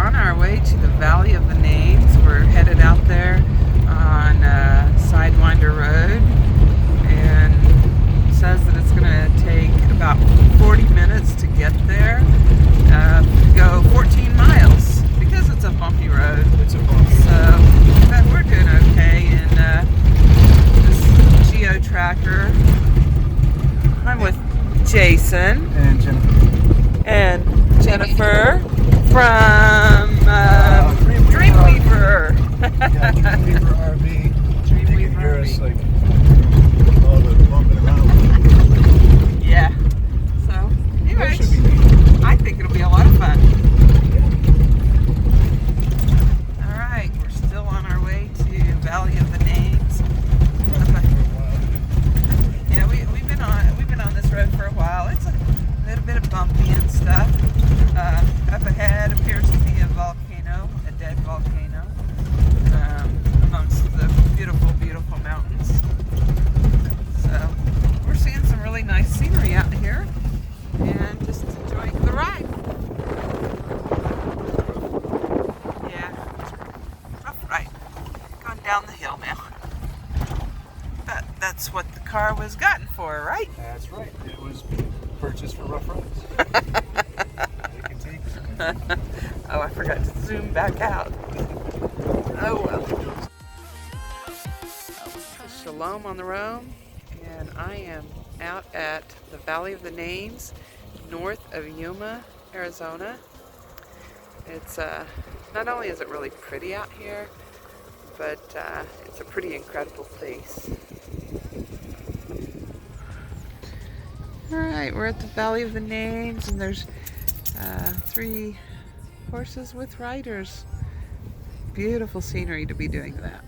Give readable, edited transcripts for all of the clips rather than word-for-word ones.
on our way to the Valley of the Names. We're headed out there on Sidewinder Road, and it says that it's going to take about 40 minutes to get there. Go 14 miles because it's a bumpy road. It's a bumpy road. So, but we're doing okay in this Geo Tracker. I'm with Jason And Jennifer. and Jennifer from Dreamweaver. Yeah, Dreamweaver RV. You can hear us like all the bumping around. Yeah. So, That anyways, should be neat. I think it'll be a lot of fun. All right, we're still on our way to Valley of the Names. Yeah, we've been on this road for a while. It's a little bit of bumpy and stuff. Up ahead appears to be a volcano, a dead volcano, amongst the beautiful, beautiful mountains. So we're seeing some really nice scenery out here and just enjoying the ride. Yeah, rough ride. Going down the hill now. But that's what the car was gotten for, right? That's right. It was purchased for rough rides. They can take it. Oh, I forgot to zoom back out. Oh well. Shalom on the Rhone, and I am out at the Valley of the Names, north of Yuma, Arizona. It's not only is it really pretty out here, but it's a pretty incredible place. Alright, we're at the Valley of the Names, and there's 3 horses with riders. Beautiful scenery to be doing that.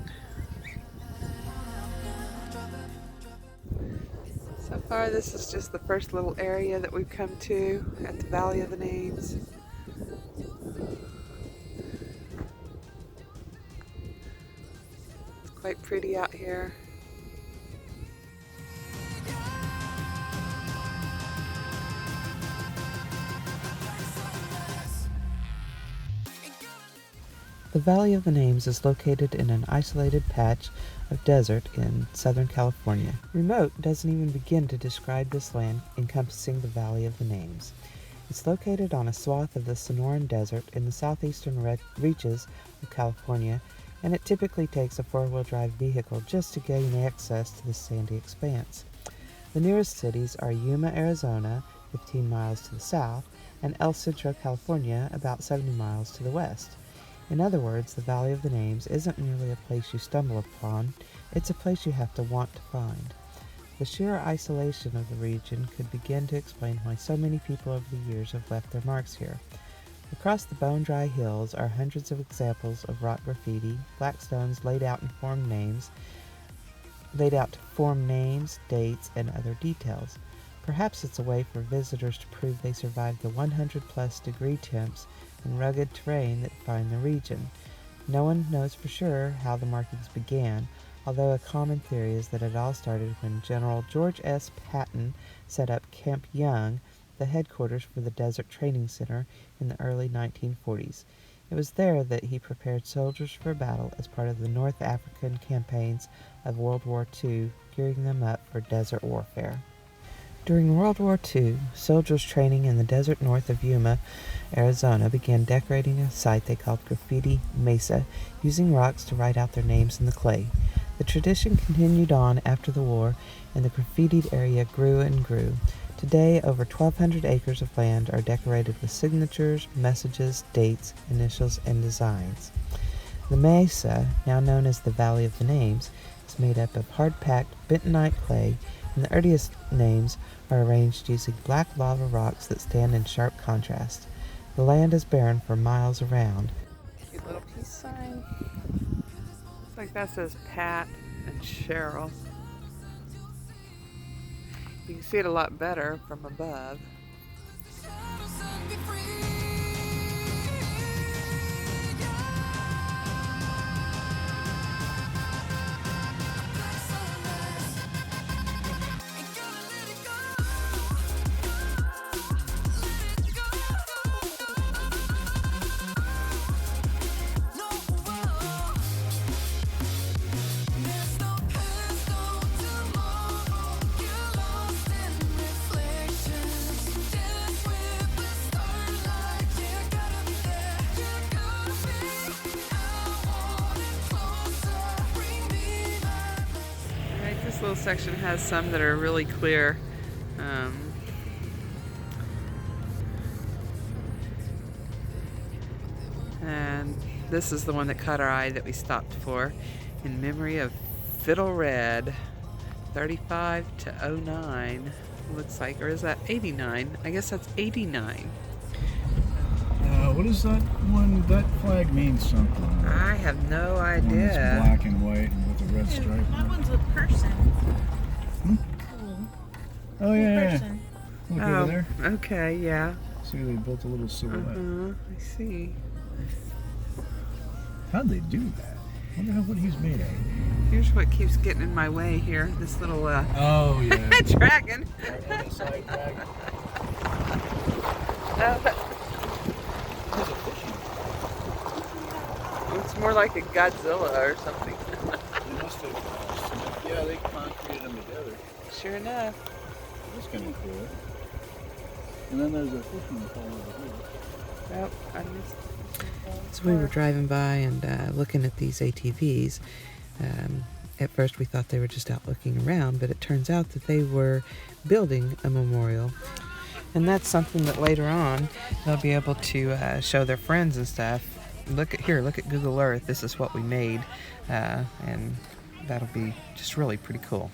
So far, this is just the first little area that we've come to at the Valley of the Names. It's quite pretty out here. The Valley of the Names is located in an isolated patch of desert in Southern California. Remote doesn't even begin to describe this land encompassing the Valley of the Names. It's located on a swath of the Sonoran Desert in the southeastern reaches of California, and it typically takes a 4-wheel drive vehicle just to gain access to the sandy expanse. The nearest cities are Yuma, Arizona, 15 miles to the south, and El Centro, California, about 70 miles to the west. In other words, the Valley of the Names isn't merely a place you stumble upon, it's a place you have to want to find. The sheer isolation of the region could begin to explain why so many people over the years have left their marks here. Across the bone-dry hills are hundreds of examples of rock graffiti, black stones laid out to form names, dates, and other details. Perhaps it's a way for visitors to prove they survived the 100-plus degree temps and rugged terrain that define the region. No one knows for sure how the markings began, although a common theory is that it all started when General George S. Patton set up Camp Young, the headquarters for the Desert Training Center, in the early 1940s. It was there that he prepared soldiers for battle as part of the North African campaigns of World War II, gearing them up for desert warfare. During World War II, soldiers training in the desert north of Yuma, Arizona, began decorating a site they called Graffiti Mesa, using rocks to write out their names in the clay. The tradition continued on after the war, and the graffitied area grew and grew. Today, over 1,200 acres of land are decorated with signatures, messages, dates, initials, and designs. The mesa, now known as the Valley of the Names, is made up of hard-packed bentonite clay, and the earliest names are arranged using black lava rocks that stand in sharp contrast. The land is barren for miles around. Cute little peace sign. Looks like that says Pat and Cheryl. You can see it a lot better from above. little section has some that are really clear. And this is the one that caught our eye that we stopped for, in memory of Fiddle Red, 35 to 09, looks like, or is that 89? I guess that's 89. What is that one? That flag means something. I have no idea. One that's black and white and with a red stripe. That one's a person. Hmm? Cool. Oh yeah, Person. yeah. Look over there. Okay, yeah. See, they built a little silhouette. I see. How'd they do that? I wonder what he's made of. Here's what keeps getting in my way here. This little oh yeah. dragon. MSI dragon. It's more like a Godzilla or something. They must have. Yeah, they concreted them together. Sure enough. That's kind of cool. And then there's a fishing pole over here. Oh, I missed. So we were driving by and looking at these ATVs. At first we thought they were just out looking around, but it turns out that they were building a memorial. And that's something that later on they'll be able to show their friends and stuff. Look at Google Earth. This is what we made. And that'll be just really pretty cool.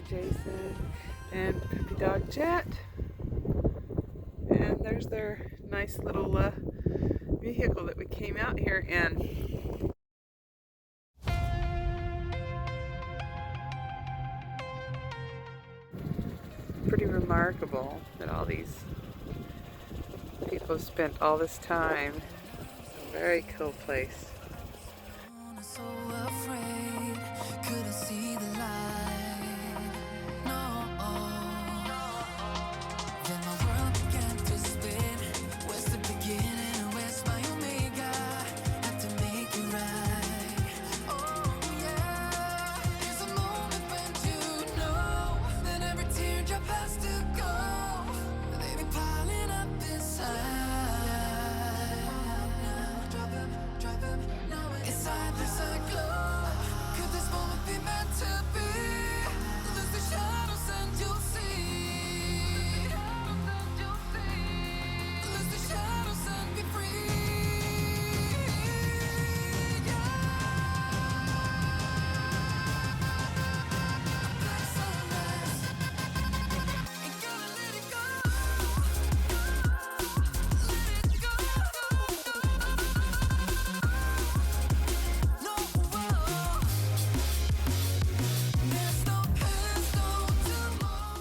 Jason and puppy dog Jet, and there's their nice little vehicle that we came out here in. Pretty remarkable that all these people have spent all this time. It's a very cool place. So afraid, couldn't see the light. No, then my world began to spin. Where's the beginning and where's my omega? Had to make it right. Oh yeah, there's a moment when you know that every teardrop has to go. They be piling up inside. Drop 'em, now inside there's a glow. Could this moment be meant to be? Lose the shadows and you'll see. Lose the shadows and be free. Black sunrise, ain't gonna let it go. Let it go. No, there's no past, no tomorrow.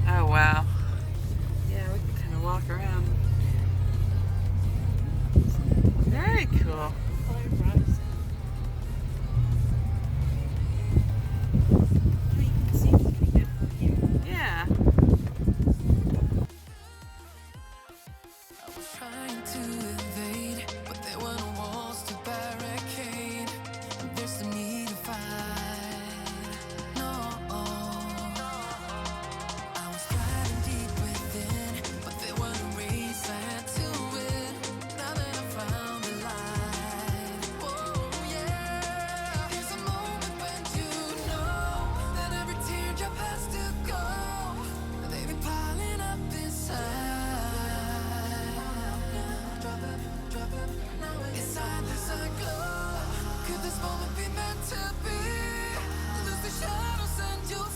Oh wow. Yeah, we can kind of walk around. Very cool. Yeah. I was trying to invade, but there were no walls to barricade. There's no need to fight. No, I was driving deep within, but there were no race I had to win. Now that I found the light, oh yeah. There's a moment when you know that every teardrop has to go. They be piling up inside. Drop 'em, now inside there's a glow. Could this moment be meant to be? Lose the shadows and you'll